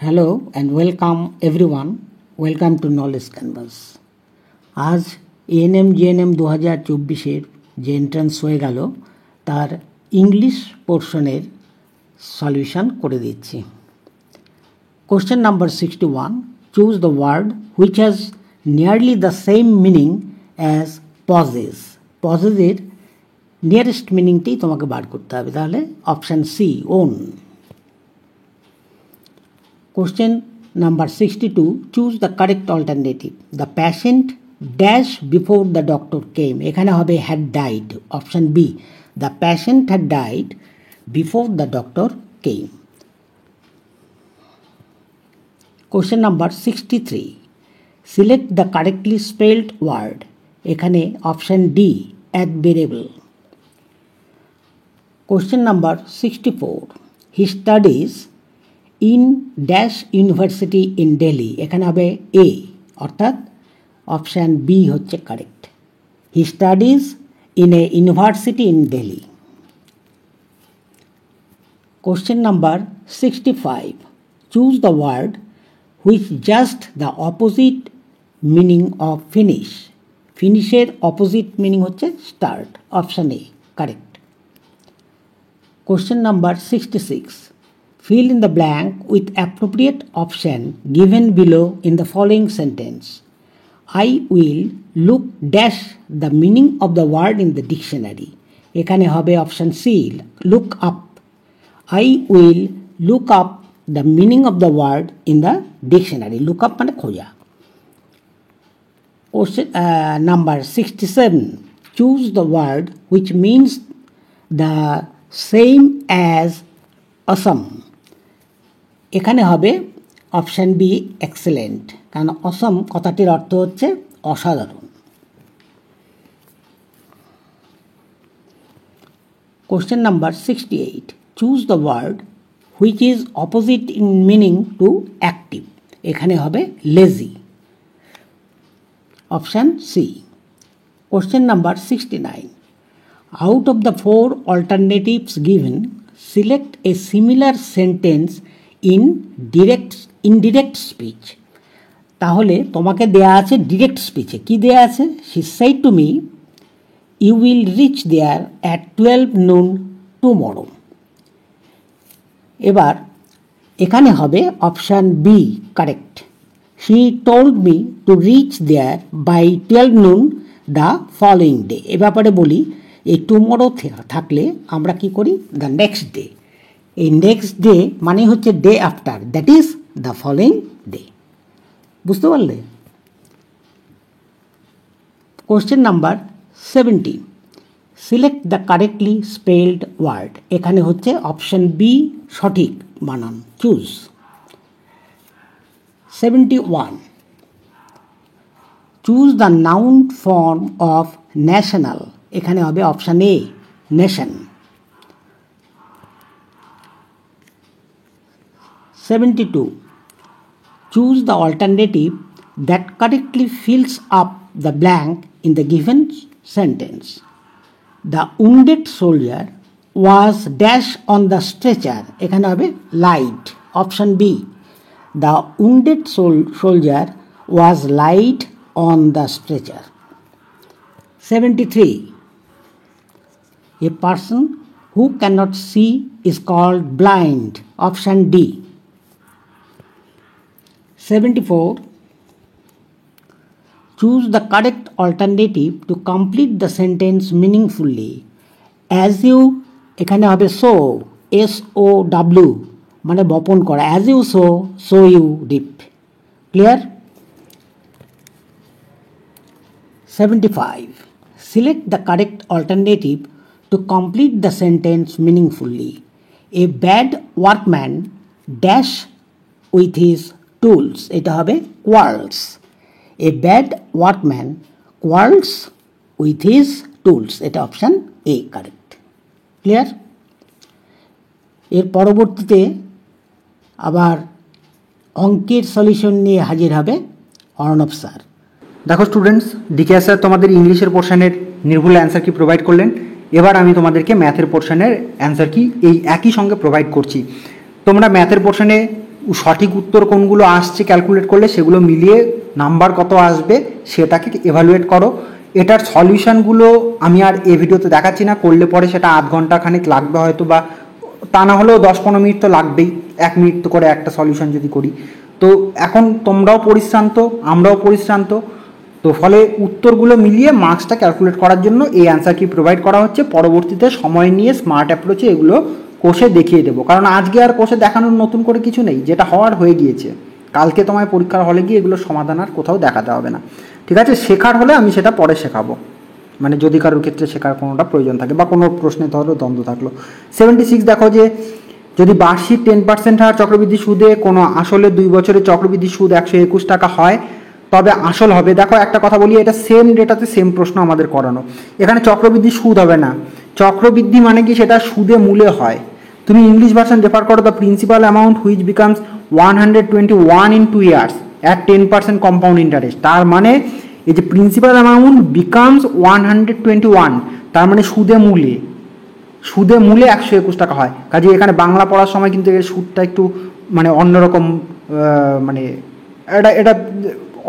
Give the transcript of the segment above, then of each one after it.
Hello and welcome everyone, welcome to knowledge canvas. আজ ANM GNM 2024-এর যে entrance হয়ে গেল তার ইংলিশ পোর্শনের সলিউশন করে দিচ্ছি। Question number 61, choose the word which has nearly the same meaning as possess. পজেসের nearest মিনিংটি তোমাকে বার করতে হবে, তাহলে option C, own. Question number 62, choose the correct alternative. The patient dash before the doctor came. এখানে হবে had died. Option B. The patient had died before the doctor came. Question number 63. Select the correctly spelled word. এখানে option D. Admirable. Question number 64. He studies in dash university in Delhi. এখানে হবে A, অর্থাৎ option B হচ্ছে correct. He studies in a university in Delhi. Question number 65, choose the word which just the opposite meaning of finish. ফিনিশের অপোজিট মিনিং হচ্ছে start. Option A correct. Question number 66, fill in the blank with appropriate option given below in the following sentence. I will look dash the meaning of the word in the dictionary. এখানে হবে option C, look up. I will look up the meaning of the word in the dictionary. Look up মানে খোঁজা। Number 67, choose the word which means the same as awesome. এখানে হবে option B, excellent, কারণ অসম কথাটির অর্থ হচ্ছে অসাধারণ। Question number 68, choose the word which is opposite in meaning to active. এখানে হবে lazy. Option C. Question number 69, out of the 4 alternatives given, select a similar sentence indirect speech. তাহলে তোমাকে দেয়া আছে ডিরেক্ট স্পিচে। কি দেয়া আছে? She said to me you will reach there at 12 noon tomorrow. এবার এখানে হবে option B correct. She told me to reach there by 12 noon the following day. এ ব্যাপারে বলি, এই টুমরো থাকলে আমরা কি করি? The next day. এই নেক্সট ডে মানে হচ্ছে day after, that is the following day. বুঝতে পারলে? Question number 70, select the correctly spelled word. এখানে হচ্ছে অপশন বি সঠিক বানান, choose. 71, choose the noun form of national. এখানে হবে option A, nation. 72, choose the alternative that correctly fills up the blank in the given sentence. The wounded soldier was dash on the stretcher. এখানে হবে light. Option B. The wounded soldier was light on the stretcher. 73, a person who cannot see is called blind. Option D. 74, choose the correct alternative to complete the sentence meaningfully. As you, এখানে হবে so, SOW মানে বপন করা। As you sow, so you reap. Clear? 75, select the correct alternative to complete the sentence meaningfully. A bad workman dash with his tools. এটা হবে quarrels. A bad workman quarrels with his tools. এটা option A correct. Clear? এর পরবর্তীতে আবার অঙ্কের solution নিয়ে হাজির হবে অর্ণব স্যার। দেখো স্টুডেন্টস, ডিকে স্যার তোমাদের ইংলিশের পোর্শনের নির্ভুল অ্যান্সার কি প্রোভাইড করলেন। এবার আমি তোমাদেরকে ম্যাথের পোর্শনের অ্যান্সার কি এই একই সঙ্গে প্রোভাইড করছি। তোমরা ম্যাথের পোর্শনে সঠিক উত্তর কোনগুলো আসছে ক্যালকুলেট করলে সেগুলো মিলিয়ে নাম্বার কত আসবে সেটাকে এভালুয়েট করো। এটার সলিউশনগুলো আমি আর এই ভিডিওতে দেখাচ্ছি না, করলে পরে সেটা আধ ঘন্টা খানিক লাগবে হয়তো, বা তা না হলেও 10-15 মিনিট তো লাগবেই, 1 মিনিট তো করে একটা সলিউশন যদি করি। তো এখন তোমরাও পরিশ্রান্ত, আমরাও পরিশ্রান্ত, তো ফলে উত্তরগুলো মিলিয়ে মার্কসটা ক্যালকুলেট করার জন্য এই অ্যান্সার কি প্রোভাইড করা হচ্ছে। পরবর্তীতে সময় নিয়ে স্মার্ট অ্যাপ্রোচে এগুলো কোষে দেখিয়ে দেবো, কারণ আজকে আর কোষে দেখানোর নতুন করে কিছু নেই, যেটা হওয়ার হয়ে গিয়েছে। কালকে তোমায় পরীক্ষার হলে গিয়ে এগুলোর সমাধান আর কোথাও দেখাতে হবে না, ঠিক আছে? শেখার হলে আমি সেটা পরে শেখাবো, মানে যদি কারোর ক্ষেত্রে শেখার কোনোটা প্রয়োজন থাকে বা কোনো প্রশ্নে ধরো দ্বন্দ্ব থাকলো। 76 দেখো যে যদি বার্ষিক 10% হার চক্রবৃদ্ধি সুদে কোনো আসলে 2 বছরের চক্রবৃদ্ধি সুদ 121 টাকা হয়, তবে আসল হবে। দেখো একটা কথা বলি, এটা সেম ডেটাতে সেম প্রশ্ন আমাদের করানো। এখানে চক্রবৃদ্ধি সুদ হবে না, চক্রবৃদ্ধি মানে কি সেটা সুদে মূলে হয়। তুমি ইংলিশ ভার্সন রেফার করো, the principal amount which becomes 121 in 2 years at 10% compound interest. তার মানে এই যে প্রিন্সিপাল অ্যামাউন্ট বিকামস 121, তার মানে সুদে মূলে 121 টাকা হয়। কাজে এখানে বাংলা পড়ার সময় কিন্তু এর সুদটা একটু মানে অন্যরকম, মানে এটা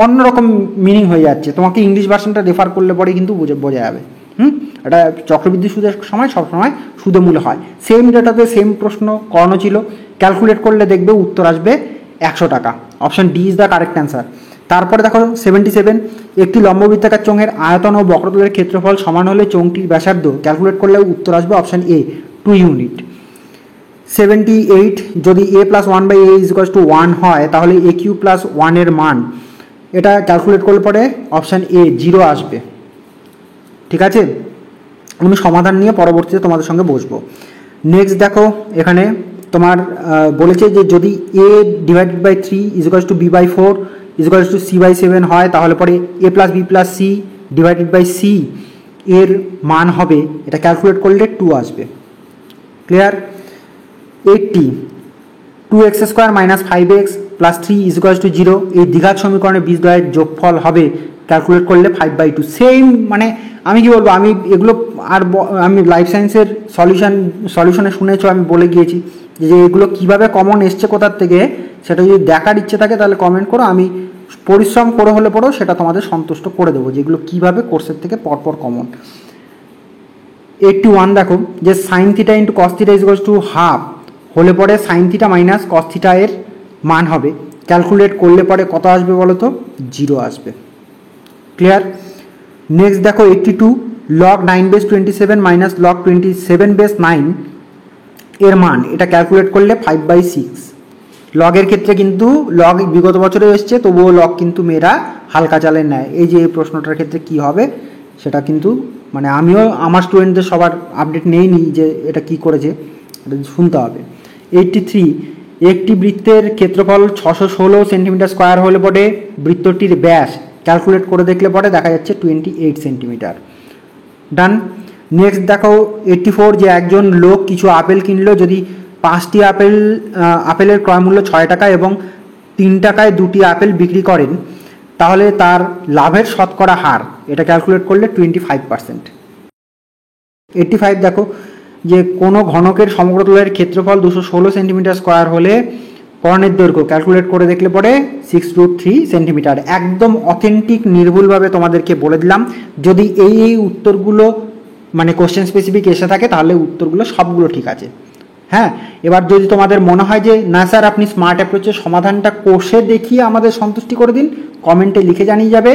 অন্যরকম মিনিং হয়ে যাচ্ছে। তোমাকে ইংলিশ ভার্সনটা রেফার করলে পরে কিন্তু বোঝা যাবে। এটা চক্রবৃদ্ধি সুদের সময় সবসময় সুদে মূলে হয়। সেম ডেটাতে সেম প্রশ্ন করানো ছিল, ক্যালকুলেট করলে দেখবে উত্তর আসবে 100 টাকা। Option D is the correct answer. তারপরে দেখো 77, একটি লম্ববৃত্তাকার চোঙের আয়তন ও বক্রতলের ক্ষেত্রফল সমান হলে চোঙটির ব্যাসার্ধ ক্যালকুলেট করলে উত্তর আসবে অপশন এ 2 ইউনিট। 78, যদি a + 1/a = 1 হয় তাহলে aq + 1 এর মান, এটা ক্যালকুলেট করলে পরে অপশান এ 0 আসবে, ঠিক আছে? আমি সমাধান নিয়ে পরবর্তীতে তোমাদের সঙ্গে বসবো। নেক্সট দেখো এখানে তোমার বলেছে যে যদি a/3 = b/4 = c/7 হয় তাহলে পরে a + b + c / c এর মান হবে, এটা ক্যালকুলেট করলে 2 আসবে। ক্লিয়ার? 80, 2x² - 5x + 3 = 0, এই দ্বিঘাত সমীকরণের বীজদ্বয়ের যোগফল হবে, ক্যালকুলেট করলে 5/2। সেম, মানে আমি কি বলবো, আমি এগুলো আর আমি লাইফ সায়েন্সের সলিউশনে শুনেছো, আমি বলে গিয়েছি যে এগুলো কিভাবে কমন এসছে কোথার থেকে, সেটা যদি দেখার ইচ্ছে থাকে তাহলে কমেন্ট করো, আমি পরিশ্রম করে হলে পরেও সেটা তোমাদের সন্তুষ্ট করে দেবো যেগুলো কীভাবে কোর্সের থেকে পরপর কমন। 81 দেখো যে sin θ × cos θ = ½ হলে পরে sin θ - cos θ এর মান হবে, ক্যালকুলেট করলে পরে কত আসবে বলো তো? 0 আসবে। ক্লিয়ার? নেক্সট দেখো 82, log 9/27 - log 27/9 এর মান, এটা ক্যালকুলেট করলে 5/6। লগের ক্ষেত্রে কিন্তু লগ বিগত বছরে এসছে, তবুও লগ কিন্তু মেয়েরা হালকা চালের নেয়। এই যে এই প্রশ্নটার ক্ষেত্রে কি হবে সেটা কিন্তু মানে আমিও আমার স্টুডেন্টদের সবার আপডেট নেইনি যে এটা কি করেছে, এটা শুনতে হবে। 83, একটি বৃত্তের ক্ষেত্রফল 616 সেন্টিমিটার² হলে পরে বৃত্তটির ব্যাস ক্যালকুলেট করে দেখলে পরে দেখা যাচ্ছে 28 সেন্টিমিটার। ডান। নেক্সট দেখো 84, যে একজন লোক কিছু আপেল কিনলো, যদি 5টি আপেলের ক্রয় মূল্য 6 টাকা এবং 3 টাকায় 2টি আপেল বিক্রি করেন তাহলে তার লাভের শতকরা হার, এটা ক্যালকুলেট করলে 25%। 85 দেখো যে কোনো ঘনকের সমগ্রতলের ক্ষেত্রফল 216 সেন্টিমিটার² হলে কর্ণের দৈর্ঘ্য ক্যালকুলেট করে দেখলে পরে 6√3 সেন্টিমিটার। একদম অথেন্টিক নির্ভুলভাবে তোমাদেরকে বলে দিলাম। যদি এই উত্তরগুলো মানে কোশ্চেন স্পেসিফিক এসে থাকে তাহলে উত্তরগুলো সবগুলো ঠিক আছে। হ্যাঁ, এবার যদি তোমাদের মনে হয় যে না স্যার আপনি স্মার্ট অ্যাপ্রোচের সমাধানটা কোষে দেখিয়ে আমাদের সন্তুষ্টি করে দিন, কমেন্টে লিখে জানিয়ে যাবে।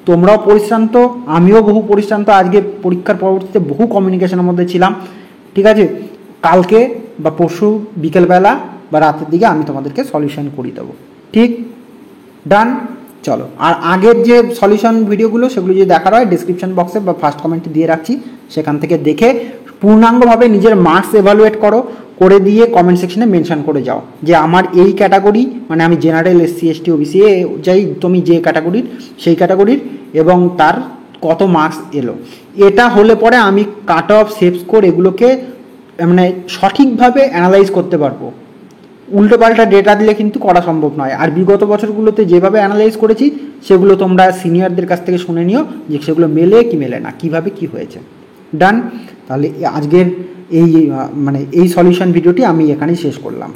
তোমরাও পরিশ্রান্ত, আমিও বহু পরিশ্রান্ত, আজকে পরীক্ষার পরবর্তীতে বহু কমিউনিকেশনের মধ্যে ছিলাম, ঠিক আছে? কালকে বা পরশু বিকেলবেলা বা রাতের দিকে আমি তোমাদেরকে সলিউশন করিয়ে দেবো, ঠিক? ডান। চলো, আর আগের যে সলিউশন ভিডিওগুলো সেগুলো যদি দেখার হয় ডিসক্রিপশন বক্সে বা ফার্স্ট কমেন্টে দিয়ে রাখছি, সেখান থেকে দেখে পূর্ণাঙ্গভাবে নিজের মার্কস এভালুয়েট করে দিয়ে কমেন্ট সেকশনে মেনশন করে যাও যে আমার এই ক্যাটাগরি, মানে আমি জেনারেল, SC ST OBC যাই, তুমি যে ক্যাটাগরির সেই ক্যাটাগরির, এবং তার কত মার্কস এলো। এটা হলে পরে আমি কাট অফ, সেভ স্কোর এগুলোকে মানে সঠিকভাবে অ্যানালাইজ করতে পারবো। উল্টো পাল্টা ডেটা দিলে কিন্তু করা সম্ভব নয়। আর বিগত বছরগুলোতে যেভাবে অ্যানালাইজ করেছি সেগুলো তোমরা সিনিয়রদের কাছ থেকে শুনে নিও যে সেগুলো মেলে কি মেলে না, কিভাবে কি হয়েছে। ডান। তাহলে আজকের এই সলিউশন ভিডিওটি আমি এখানেই শেষ করলাম।